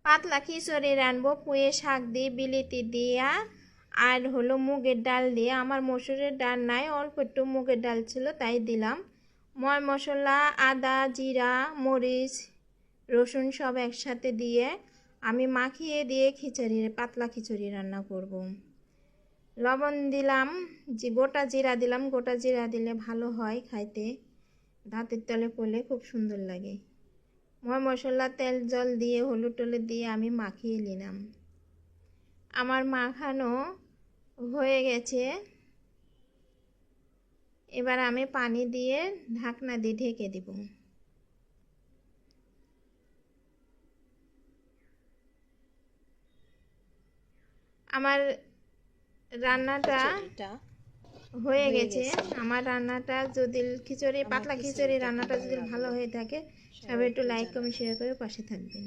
পাতলা খিচুড়ি রানবো পুঁই শাক দিয়ে বিলিতি দিয়া আর হলো মুগের ডাল দিয়ে। আমার মসুরের ডাল নাই, অল্প একটু মুগের ডাল ছিল তাই দিলাম। ময় মশলা আদা জিরা মরিচ রসুন সব একসাথে দিয়ে আমি মাখিয়ে দিয়ে খিচুড়ি পাতলা খিচুড়ি রান্না করব। লবণ দিলাম, গোটা জিরা দিলাম, গোটা জিরা দিলে ভালো হয় খাইতে, দাঁতের তলে পড়লে খুব সুন্দর লাগে। ময় মশলা তেল জল দিয়ে হলুদ টলুদ দিয়ে আমি মাখিয়ে নিলাম। আমার মাখানো হয়ে গেছে, এবার আমি পানি দিয়ে ঢাকনা দিয়ে ঢেকে দিব। আমার রান্নাটা হয়ে গেছে। আমার রান্নাটা যদি খিচুড়ি পাতলা খিচুড়ি রান্নাটা যদি ভালো হয়ে থাকে সবাই একটু লাইক কমেন্ট শেয়ার করে পাশে থাকবেন।